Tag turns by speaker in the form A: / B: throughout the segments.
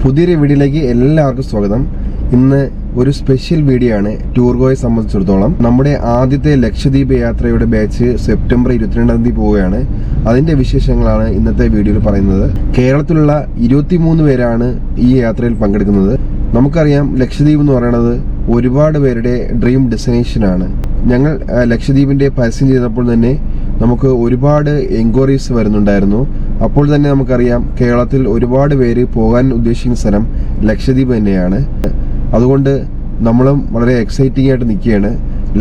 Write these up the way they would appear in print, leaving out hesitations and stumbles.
A: പുതിയൊരു വീഡിയോയിലേക്ക് എല്ലാവർക്കും സ്വാഗതം. ഇന്ന് ഒരു സ്പെഷ്യൽ വീഡിയോ ആണ്. ടൂർഗോയെ സംബന്ധിച്ചിടത്തോളം നമ്മുടെ ആദ്യത്തെ ലക്ഷദ്വീപ് യാത്രയുടെ ബാച്ച് സെപ്റ്റംബർ 22-ാം തീയതി പോവുകയാണ്. അതിന്റെ വിശേഷങ്ങളാണ് ഇന്നത്തെ വീഡിയോയിൽ പറയുന്നത്. കേരളത്തിലുള്ള 23 പേരാണ് ഈ യാത്രയിൽ പങ്കെടുക്കുന്നത്. നമുക്കറിയാം, ലക്ഷദ്വീപ് എന്ന് പറയുന്നത് ഒരുപാട് പേരുടെ ഡ്രീം ഡെസ്റ്റിനേഷനാണ്. ഞങ്ങൾ ലക്ഷദ്വീപിന്റെ പരസ്യം ചെയ്തപ്പോൾ തന്നെ നമുക്ക് ഒരുപാട് എൻക്വയറീസ് വരുന്നുണ്ടായിരുന്നു. അപ്പോൾ തന്നെ നമുക്കറിയാം, കേരളത്തിൽ ഒരുപാട് പേര് പോകാൻ ഉദ്ദേശിക്കുന്ന സ്ഥലം ലക്ഷദ്വീപ് തന്നെയാണ്. അതുകൊണ്ട് നമ്മളും വളരെ എക്സൈറ്റിംഗ് ആയിട്ട് നിൽക്കുകയാണ്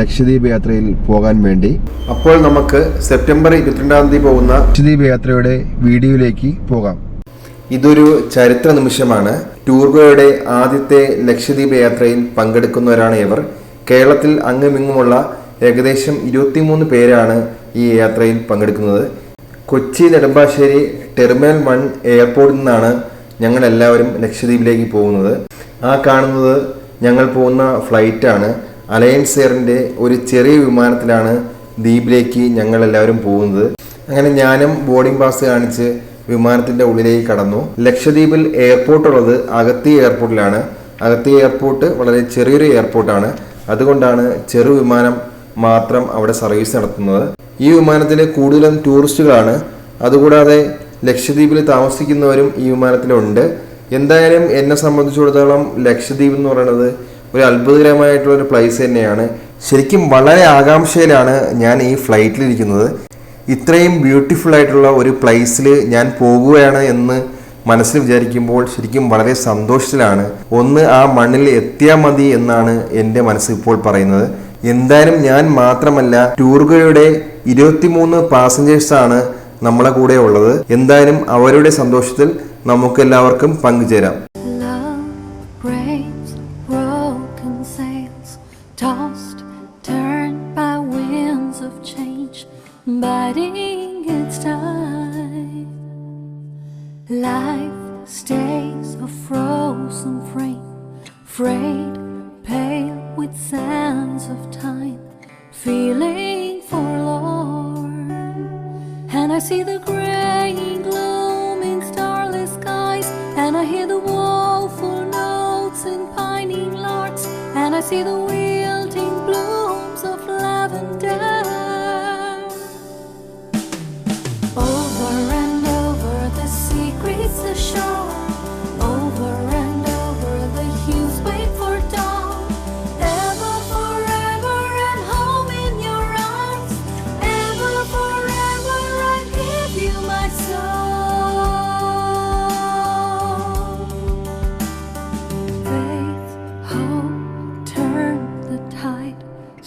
A: ലക്ഷദ്വീപ് യാത്രയിൽ പോകാൻ വേണ്ടി. അപ്പോൾ നമുക്ക് സെപ്റ്റംബർ 22-ാം തീയതി പോകുന്ന ലക്ഷദ്വീപ് യാത്രയുടെ വീഡിയോയിലേക്ക് പോകാം. ഇതൊരു ചരിത്ര നിമിഷമാണ്. ടൂർഗോയുടെ ആദ്യത്തെ ലക്ഷദ്വീപ് യാത്രയിൽ പങ്കെടുക്കുന്നവരാണ് ഇവർ. കേരളത്തിൽ അങ്ങുമിങ്ങുമുള്ള ഏകദേശം 23 പേരാണ് ഈ യാത്രയിൽ പങ്കെടുക്കുന്നത്. കൊച്ചി നെടുമ്പാശ്ശേരി ടെർമിനൽ 1 എയർപോർട്ടിൽ നിന്നാണ് ഞങ്ങൾ എല്ലാവരും ലക്ഷദ്വീപിലേക്ക് പോകുന്നത്. ആ കാണുന്നത് ഞങ്ങൾ പോകുന്ന ഫ്ലൈറ്റാണ്. അലയൻസ് എയറിൻ്റെ ഒരു ചെറിയ വിമാനത്തിലാണ് ദ്വീപിലേക്ക് ഞങ്ങൾ എല്ലാവരും പോകുന്നത്. അങ്ങനെ ഞാനും ബോർഡിംഗ് പാസ് കാണിച്ച് വിമാനത്തിൻ്റെ ഉള്ളിലേക്ക് കടന്നു. ലക്ഷദ്വീപിൽ എയർപോർട്ട് ഉള്ളത് അഗത്തി എയർപോർട്ടിലാണ്. അഗത്തി എയർപോർട്ട് വളരെ ചെറിയൊരു എയർപോർട്ടാണ്. അതുകൊണ്ടാണ് ചെറു വിമാനം മാത്രം അവിടെ സർവീസ് നടത്തുന്നത്. ഈ വിമാനത്തിൽ കൂടുതലും ടൂറിസ്റ്റുകളാണ്. അതുകൂടാതെ ലക്ഷദ്വീപിൽ താമസിക്കുന്നവരും ഈ വിമാനത്തിലുണ്ട്. എന്തായാലും എന്നെ സംബന്ധിച്ചിടത്തോളം ലക്ഷദ്വീപ് എന്ന് പറയുന്നത് ഒരു അത്ഭുതകരമായിട്ടുള്ളൊരു പ്ലേസ് തന്നെയാണ്. ശരിക്കും വളരെ ആകാംക്ഷയിലാണ് ഞാൻ ഈ ഫ്ലൈറ്റിലിരിക്കുന്നത്. ഇത്രയും ബ്യൂട്ടിഫുൾ ആയിട്ടുള്ള ഒരു പ്ലേസിൽ ഞാൻ പോകുകയാണ് എന്ന് മനസ്സിൽ വിചാരിക്കുമ്പോൾ ശരിക്കും വളരെ സന്തോഷത്തിലാണ്. ഒന്ന് ആ മണ്ണിൽ എത്തിയാൽ മതി എന്നാണ് എൻ്റെ മനസ്സ് ഇപ്പോൾ പറയുന്നത്. എന്തായാലും ഞാൻ മാത്രമല്ല, ടൂർഗോയുടെ 23 പാസഞ്ചേഴ്സാണ് നമ്മളെ കൂടെ ഉള്ളത്. എന്തായാലും അവരുടെ സന്തോഷത്തിൽ നമുക്കെല്ലാവർക്കും പങ്കുചേരാം.
B: Life stays a frozen frame, frayed, pale with sands of time, feeling forlorn. And I see the grey gloom in starless skies, and I hear the woeful notes in pining larks, and I see the wilting blooms of lavender. Over and over the secrets ashore, over and over the hues wait for dawn. Ever forever and home in your arms, ever forever I give you my soul. Faith, hope, turn the tide,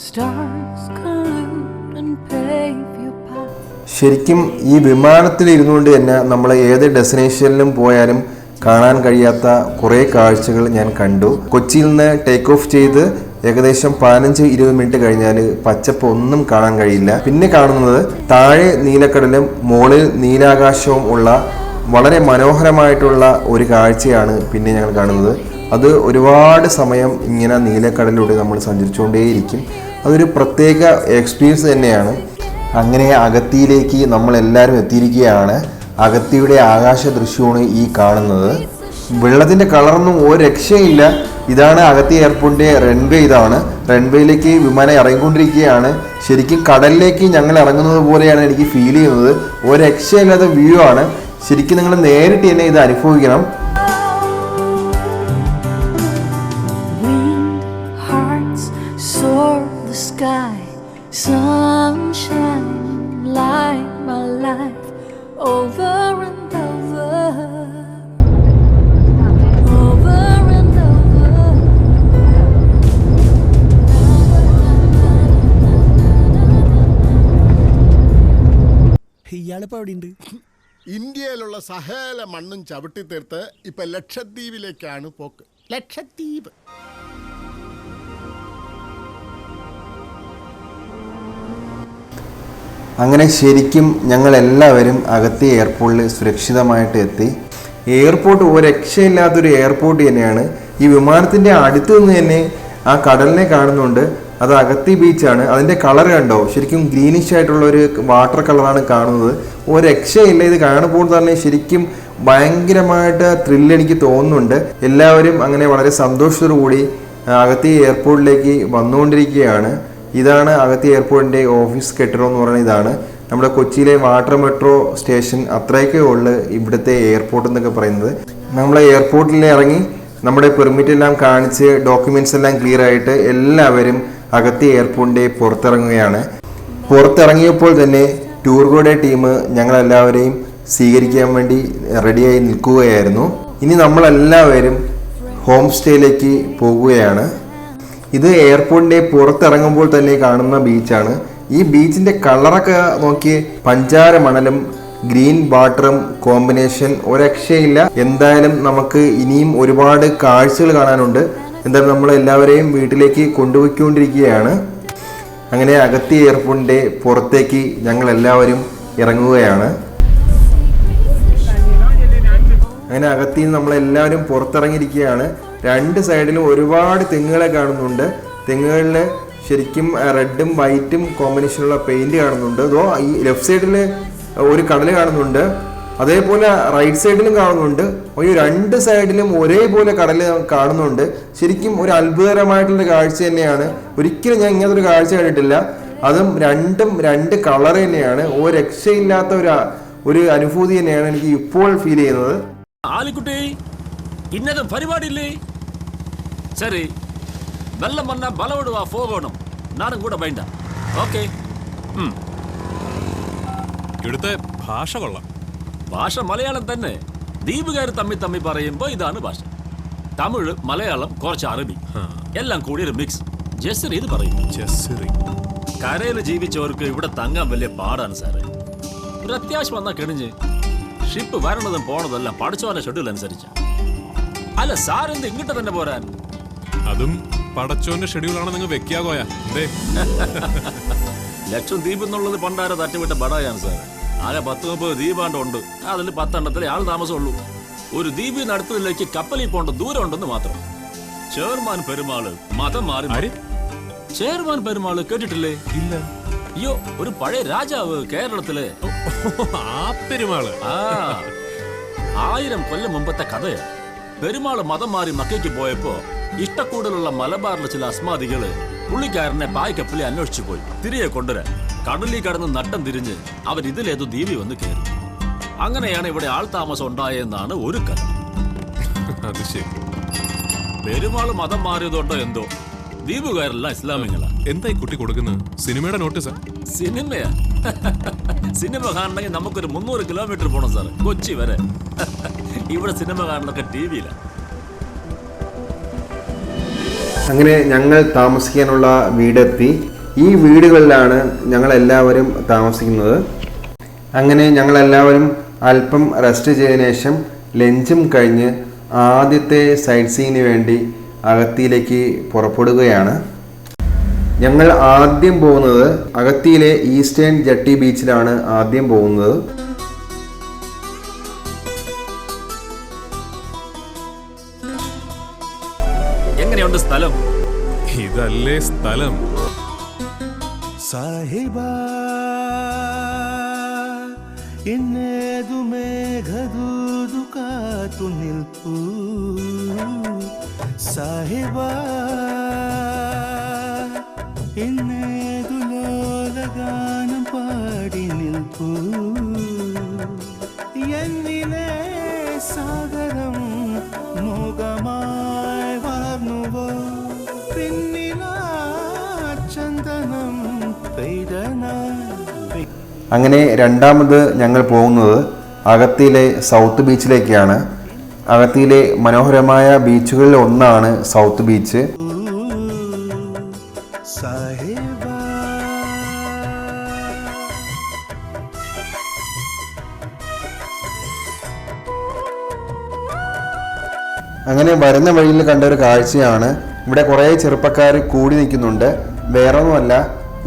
B: stars collude and pave your path.
A: ശരിക്കും ഈ വിമാനത്തിൽ ഇരുന്നുകൊണ്ട് തന്നെ നമ്മൾ ഏത് ഡെസ്റ്റിനേഷനിലും പോയാലും കാണാൻ കഴിയാത്ത കുറേ കാഴ്ചകൾ ഞാൻ കണ്ടു. കൊച്ചിയിൽ നിന്ന് ടേക്ക് ഓഫ് ചെയ്ത് ഏകദേശം 15-20 മിനിറ്റ് കഴിഞ്ഞാൽ പച്ചപ്പ് ഒന്നും കാണാൻ കഴിയില്ല. പിന്നെ കാണുന്നത് താഴെ നീലക്കടലും മുകളിൽ നീലാകാശവും ഉള്ള വളരെ മനോഹരമായിട്ടുള്ള ഒരു കാഴ്ചയാണ് പിന്നെ ഞങ്ങൾ കാണുന്നത്. അത് ഒരുപാട് സമയം ഇങ്ങനെ നീലക്കടലിലൂടെ നമ്മൾ സഞ്ചരിച്ചുകൊണ്ടേയിരിക്കും. അതൊരു പ്രത്യേക എക്സ്പീരിയൻസ് തന്നെയാണ്. അങ്ങനെ അഗത്തിയിലേക്ക് നമ്മളെല്ലാവരും എത്തിയിരിക്കുകയാണ്. അഗത്തിയുടെ ആകാശ ദൃശ്യമാണ് ഈ കാണുന്നത്. വെള്ളത്തിൻ്റെ കളറൊന്നും ഒരു രക്ഷയില്ല. ഇതാണ് അഗത്തി എയർപോർട്ടിൻ്റെ റൺവേ. ഇതാണ് റൺവേയിലേക്ക് വിമാനം ഇറങ്ങിക്കൊണ്ടിരിക്കുകയാണ്. ശരിക്കും കടലിലേക്ക് ഞങ്ങൾ ഇറങ്ങുന്നത് പോലെയാണ് എനിക്ക് ഫീൽ ചെയ്യുന്നത്. ഒരു രക്ഷയില്ലാത്ത വ്യൂ ആണ്. ശരിക്കും നിങ്ങൾ നേരിട്ട് തന്നെ ഇത് അനുഭവിക്കണം.
B: Sunshine, light my life over and over, over and over.
C: ഇയാളിപ്പോ എവിടെയുണ്ട്?
D: ഇന്ത്യയിലുള്ള സകല മണ്ണും ചവിട്ടി തീർത്ത് ഇപ്പൊ ലക്ഷദ്വീപിലേക്കാണ് പോക്ക്. ലക്ഷദ്വീപ്
A: അങ്ങനെ ശരിക്കും ഞങ്ങളെല്ലാവരും അഗത്തി എയർപോർട്ടിൽ സുരക്ഷിതമായിട്ട് എത്തി. എയർപോർട്ട് ഒരു രക്ഷയില്ലാത്തൊരു എയർപോർട്ട് തന്നെയാണ്. ഈ വിമാനത്തിൻ്റെ അടുത്ത് നിന്ന് തന്നെ ആ കടലിനെ കാണുന്നുണ്ട്. അത് അഗത്തി ബീച്ചാണ്. അതിൻ്റെ കളർ കണ്ടോ? ശരിക്കും ഗ്രീനിഷ് ആയിട്ടുള്ള ഒരു വാട്ടർ കളറാണ് കാണുന്നത്. ഒരു രക്ഷയില്ല. ഇത് കാണുമ്പോൾ തന്നെ ശരിക്കും ഭയങ്കരമായിട്ട് ത്രില്ല് എനിക്ക് തോന്നുന്നുണ്ട്. എല്ലാവരും അങ്ങനെ വളരെ സന്തോഷത്തോടു കൂടി അഗത്തി എയർപോർട്ടിലേക്ക് വന്നുകൊണ്ടിരിക്കുകയാണ്. ഇതാണ് അഗത്തി എയർപോർട്ടിൻ്റെ ഓഫീസ് കെട്ടിടം എന്ന് പറയുന്നത്. ഇതാണ് നമ്മുടെ കൊച്ചിയിലെ വാട്ടർ മെട്രോ സ്റ്റേഷൻ. അത്രയൊക്കെ ഉള്ളു ഇവിടുത്തെ എയർപോർട്ട് എന്നൊക്കെ പറയുന്നത്. നമ്മൾ എയർപോർട്ടിൽ ഇറങ്ങി നമ്മുടെ പെർമിറ്റ് എല്ലാം കാണിച്ച് ഡോക്യുമെൻറ്റ്സ് എല്ലാം ക്ലിയർ ആയിട്ട് എല്ലാവരും അഗത്തി എയർപോർട്ടിൻ്റെ പുറത്തിറങ്ങുകയാണ്. പുറത്തിറങ്ങിയപ്പോൾ തന്നെ ടൂർ ഗൈഡ് ടീം ഞങ്ങളെല്ലാവരെയും സ്വീകരിക്കാൻ വേണ്ടി റെഡിയായി നിൽക്കുകയായിരുന്നു. ഇനി നമ്മളെല്ലാവരും ഹോം സ്റ്റേയിലേക്ക് പോകുകയാണ്. ഇത് എയർപോർട്ടിൻ്റെ പുറത്തിറങ്ങുമ്പോൾ തന്നെ കാണുന്ന ബീച്ചാണ്. ഈ ബീച്ചിൻ്റെ കളറൊക്കെ നോക്കി പഞ്ചാര മണലും ഗ്രീൻ വാട്ടറും കോമ്പിനേഷൻ ഒരക്ഷയില്ല. എന്തായാലും നമുക്ക് ഇനിയും ഒരുപാട് കാഴ്ചകൾ കാണാനുണ്ട്. എന്തായാലും നമ്മൾ എല്ലാവരെയും വീട്ടിലേക്ക് കൊണ്ടുപോയിക്കൊണ്ടിരിക്കുകയാണ്. അങ്ങനെ അഗത്തി എയർപോർട്ടിൻ്റെ പുറത്തേക്ക് ഞങ്ങൾ എല്ലാവരും ഇറങ്ങുകയാണ്. അങ്ങനെ അകത്തിൽ നിന്ന് നമ്മളെല്ലാവരും പുറത്തിറങ്ങിയിരിക്കുകയാണ്. രണ്ട് സൈഡിലും ഒരുപാട് തെങ്ങുകളെ കാണുന്നുണ്ട്. തെങ്ങുകളിൽ ശരിക്കും റെഡും വൈറ്റും കോമ്പിനേഷനുള്ള പെയിന്റ് കാണുന്നുണ്ട്. അതോ ഈ ലെഫ്റ്റ് സൈഡിൽ ഒരു കടൽ കാണുന്നുണ്ട്, അതേപോലെ റൈറ്റ് സൈഡിലും കാണുന്നുണ്ട്. ഈ രണ്ട് സൈഡിലും ഒരേപോലെ കടൽ കാണുന്നുണ്ട്. ശരിക്കും ഒരു അത്ഭുതകരമായിട്ടുള്ള കാഴ്ച തന്നെയാണ്. ഒരിക്കലും ഞാൻ ഇങ്ങനത്തെ ഒരു കാഴ്ച കണ്ടിട്ടില്ല. അതും രണ്ടും രണ്ട് കളർ തന്നെയാണ്. ഒരു രക്ഷയില്ലാത്ത ഒരു അനുഭൂതി തന്നെയാണ് എനിക്ക് ഇപ്പോൾ ഫീൽ ചെയ്യുന്നത്.
C: ആലിക്കുട്ടി, ഇന്നതും പരിപാടിയില്ലേ? ശരി, വെള്ളം വന്നാൽ ബലവിടുവാ പോകണം. നാടും കൂടെ വേണ്ട. ഓക്കെ.
E: ഇവിടുത്തെ ഭാഷ കൊള്ളാം.
C: ഭാഷ മലയാളം തന്നെ. ദ്വീപുകാർ തമ്മി പറയുമ്പോ ഇതാണ് ഭാഷ. തമിഴ്, മലയാളം, കുറച്ച് അറബി എല്ലാം കൂടി ഒരു മിക്സ്. ജെസ്സിറി ഇത് പറയും.
E: ജെസ്സിറി.
C: കരയിൽ ജീവിച്ചവർക്ക് ഇവിടെ തങ്ങാൻ വലിയ പാടാണ് സാറേ. ഒരു അത്യാവശ്യം വന്നാൽ കിണിഞ്ഞ് ഷിപ്പ് വരണതും പോണതെല്ലാം പഠിച്ചവന്റെ ഷെഡ്യൂൾ അനുസരിച്ച. അല്ല സാറെന്ത് ഇങ്ങോട്ട് തന്നെ പോരാൻ?
E: അതും പടച്ചോന്റെ ഷെഡ്യൂളാണ് നിങ്ങൾ വെക്കാകോയ.
C: ലക്ഷദ്വീപ് എന്നുള്ളത് പണ്ടാരെ തട്ടിവിട്ട ബടായാണ് സാർ. ആകെ 10-30 ദ്വീപാണ്ടുണ്ട്. അതിൽ 10 എണ്ണത്തിലെ ആൾ താമസമുള്ളൂ. ഒരു ദ്വീപിൽ നടത്തതിലേക്ക് കപ്പലിൽ പോകേണ്ട ദൂരം ഉണ്ടെന്ന് മാത്രം. ചേർമാൻ പെരുമാള് മതം മാറി. ചേർമാൻ പെരുമാള് കേട്ടിട്ടില്ലേ?
E: ഇല്ല.
C: അയ്യോ, ഒരു പഴയ രാജാവ് കേരളത്തിലെ.
E: ആ പെരുമാള്.
C: 1000 കൊല്ലം മുമ്പത്തെ കഥയാണ്. പെരുമാള് മതം മാറി മക്കയ്ക്ക് പോയപ്പോ ഇഷ്ടക്കൂടലുള്ള മലബാറിലെ ചില അസ്മാദികള് പുള്ളിക്കാരനെ പായ്ക്കപ്പലി അന്വേഷിച്ചു പോയി. തിരികെ കൊണ്ടുവരാൻ കടലിൽ കടന്ന് നട്ടം തിരിഞ്ഞ് അവർ ഇതിലേതോ ദ്വീപിൽ വന്ന് കയറി. അങ്ങനെയാണ് ഇവിടെ ആൾ താമസം ഉണ്ടായെന്നാണ് ഒരു കഥ.
E: അത് ശരി.
C: പെരുമാള് മതം മാറിയതുകൊണ്ടോ എന്തോ ദ്വീപുകാരെല്ലാം ഇസ്ലാമികളാ.
E: എന്തായി കുട്ടി കൊടുക്കുന്നത്? സിനിമയുടെ നോട്ടീസാ?
C: സിനിമയാ? സിനിമ കാണണമെങ്കിൽ നമുക്കൊരു 300 കിലോമീറ്റർ പോകണം സാർ, കൊച്ചി വരെ. ഇവിടെ സിനിമ കാണുന്നൊക്കെ TV-യിലാ.
A: അങ്ങനെ ഞങ്ങൾ താമസിക്കാനുള്ള വീടെത്തി. ഈ വീടുകളിലാണ് ഞങ്ങളെല്ലാവരും താമസിക്കുന്നത്. അങ്ങനെ ഞങ്ങളെല്ലാവരും അല്പം റെസ്റ്റ് ചെയ്തതിനു ശേഷം ലഞ്ചും കഴിഞ്ഞ് ആദ്യത്തെ സൈറ്റ് സീയിങ്ങിന് വേണ്ടി അഗത്തിയിലേക്ക് പുറപ്പെടുകയാണ്. ഞങ്ങൾ ആദ്യം പോകുന്നത് അഗത്തിയിലെ ഈസ്റ്റേൺ ജട്ടി ബീച്ചിലാണ് ആദ്യം പോകുന്നത്.
C: എങ്ങനെയുണ്ട് സ്ഥലം?
E: ഇതല്ലേ സ്ഥലം.
F: സാഹിബാ എന്നേതു മേഘദൂതു കാത്തു നിൽപ്പൂ. സാഹിബാ എന്നേതു ലോലഗാനം പാടി നിൽപ്പൂ. എന്നിലെ സാഗരം മോഹമായി വളർന്നുവോ, പിന്നിലാ ചന്ദനം പെയ്തന.
A: അങ്ങനെ രണ്ടാമത് ഞങ്ങൾ പോകുന്നത് അഗത്തിയിലെ സൗത്ത് ബീച്ചിലേക്കാണ്. അഗത്തിയിലെ മനോഹരമായ ബീച്ചുകളിൽ ഒന്നാണ് സൗത്ത് ബീച്ച്. അങ്ങനെ വരുന്ന വഴിയിൽ കണ്ട ഒരു കാഴ്ചയാണ്. ഇവിടെ കുറേ ചെറുപ്പക്കാർ കൂടി നിൽക്കുന്നുണ്ട്. വേറൊന്നുമല്ല,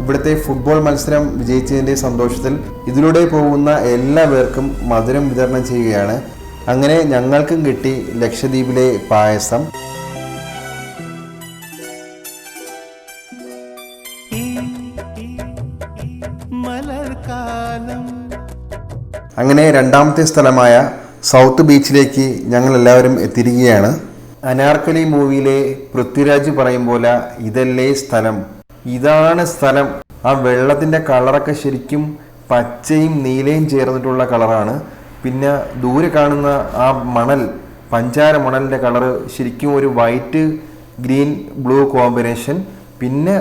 A: ഇവിടുത്തെ ഫുട്ബോൾ മത്സരം വിജയിച്ചതിൻ്റെ സന്തോഷത്തിൽ ഇതിലൂടെ പോകുന്ന എല്ലാ പേർക്കും മധുരം വിതരണം ചെയ്യുകയാണ്. അങ്ങനെ ഞങ്ങൾക്കും കിട്ടി ലക്ഷദ്വീപിലെ പായസം. അങ്ങനെ രണ്ടാമത്തെ സ്ഥലമായ സൗത്ത് ബീച്ചിലേക്ക് ഞങ്ങൾ എല്ലാവരും എത്തിയിരിക്കുകയാണ്. അനാർക്കലി മൂവിയിലെ പൃഥ്വിരാജ് പറയും പോലെ ഇതല്ലേ സ്ഥലം, ഇതാണ് സ്ഥലം. ആ വെള്ളത്തിൻ്റെ കളറൊക്കെ ശരിക്കും പച്ചയും നീലയും ചേർന്നിട്ടുള്ള കളറാണ്. പിന്നെ ദൂരെ കാണുന്ന ആ മണൽ, പഞ്ചാര മണലിൻ്റെ കളറ് ശരിക്കും ഒരു വൈറ്റ് ഗ്രീൻ ബ്ലൂ കോമ്പിനേഷൻ. പിന്നെ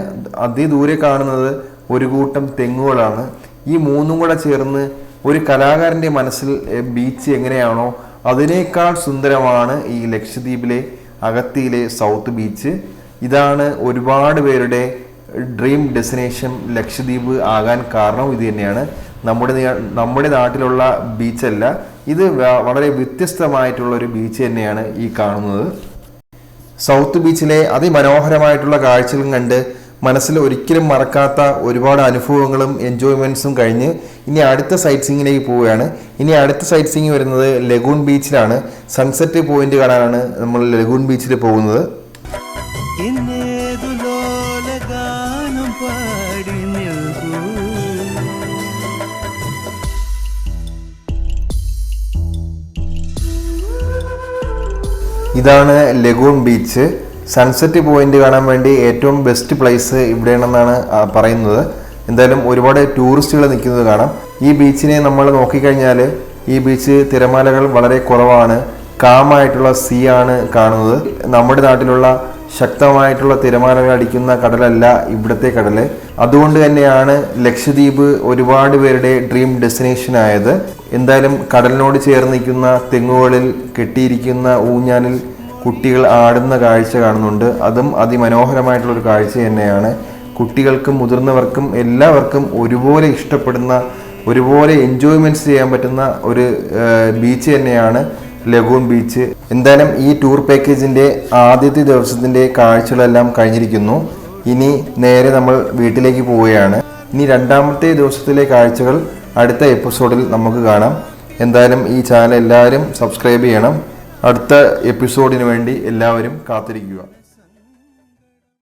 A: അതിദൂരെ കാണുന്നത് ഒരു കൂട്ടം തെങ്ങുകളാണ്. ഈ മൂന്നും കൂടെ ചേർന്ന് ഒരു കലാകാരൻ്റെ മനസ്സിൽ ബീച്ച് എങ്ങനെയാണോ അതിനേക്കാൾ സുന്ദരമാണ് ഈ ലക്ഷദ്വീപിലെ അഗത്തിയിലെ സൗത്ത് ബീച്ച്. ഇതാണ് ഒരുപാട് പേരുടെ ഡ്രീം ഡെസ്റ്റിനേഷൻ ലക്ഷദ്വീപ് ആകാൻ കാരണം ഇത് തന്നെയാണ്. നമ്മുടെ നാട്ടിലുള്ള ബീച്ചല്ല, ഇത് വളരെ വ്യത്യസ്തമായിട്ടുള്ളൊരു ബീച്ച് തന്നെയാണ് ഈ കാണുന്നത്. സൗത്ത് ബീച്ചിലെ അതിമനോഹരമായിട്ടുള്ള കാഴ്ചകളും കണ്ട് മനസ്സിൽ ഒരിക്കലും മറക്കാത്ത ഒരുപാട് അനുഭവങ്ങളും എൻജോയ്മെൻറ്റ്സും കഴിഞ്ഞ് ഇനി അടുത്ത സൈറ്റ് സീയിങ്ങിലേക്ക് പോവുകയാണ്. ഇനി അടുത്ത സൈറ്റ് സീയിങ് വരുന്നത് ലഗൂൺ ബീച്ചിലാണ്. സൺസെറ്റ് പോയിന്റ് കാണാനാണ് നമ്മൾ ലഗൂൺ ബീച്ചിൽ പോകുന്നത്. ഇതാണ് ലഗൂൺ ബീച്ച്. സൺസെറ്റ് പോയിന്റ് കാണാൻ വേണ്ടി ഏറ്റവും ബെസ്റ്റ് പ്ലേസ് ഇവിടെയാണെന്നാണ് പറയുന്നത്. എന്തായാലും ഒരുപാട് ടൂറിസ്റ്റുകൾ നിൽക്കുന്നത് കാണാം. ഈ ബീച്ചിനെ നമ്മൾ നോക്കിക്കഴിഞ്ഞാൽ ഈ ബീച്ച് തിരമാലകൾ വളരെ കുറവാണ്, കാമായിട്ടുള്ള സീ ആണ് കാണുന്നത്. നമ്മുടെ നാട്ടിലുള്ള ശക്തമായിട്ടുള്ള തിരമാലകൾ അടിക്കുന്ന കടലല്ല ഇവിടുത്തെ കടൽ. അതുകൊണ്ട് തന്നെയാണ് ലക്ഷദ്വീപ് ഒരുപാട് പേരുടെ ഡ്രീം ഡെസ്റ്റിനേഷൻ ആയത്. എന്തായാലും കടലിനോട് ചേർന്ന് നിൽക്കുന്ന തെങ്ങുകളിൽ കെട്ടിയിരിക്കുന്ന ഊഞ്ഞാലിൽ കുട്ടികൾ ആടുന്ന കാഴ്ച കാണുന്നുണ്ട്. അതും അതിമനോഹരമായിട്ടുള്ളൊരു കാഴ്ച തന്നെയാണ്. കുട്ടികൾക്കും മുതിർന്നവർക്കും എല്ലാവർക്കും ഒരുപോലെ ഇഷ്ടപ്പെടുന്ന, ഒരുപോലെ എൻജോയ്മെൻറ്റ്സ് ചെയ്യാൻ പറ്റുന്ന ഒരു ബീച്ച് തന്നെയാണ് ലഗൂൺ ബീച്ച്. എന്തായാലും ഈ ടൂർ പാക്കേജിൻ്റെ ആദ്യത്തെ ദിവസത്തിൻ്റെ കാഴ്ചകളെല്ലാം കഴിഞ്ഞിരിക്കുന്നു. ഇനി നേരെ നമ്മൾ വീട്ടിലേക്ക് പോവുകയാണ്. ഇനി രണ്ടാമത്തെ ദിവസത്തിലെ കാഴ്ചകൾ അടുത്ത എപ്പിസോഡിൽ നമുക്ക് കാണാം. എന്തായാലും ഈ ചാനൽ എല്ലാവരും സബ്സ്ക്രൈബ് ചെയ്യണം. അടുത്ത എപ്പിസോഡിന് വേണ്ടി എല്ലാവരും കാത്തിരിക്കുക.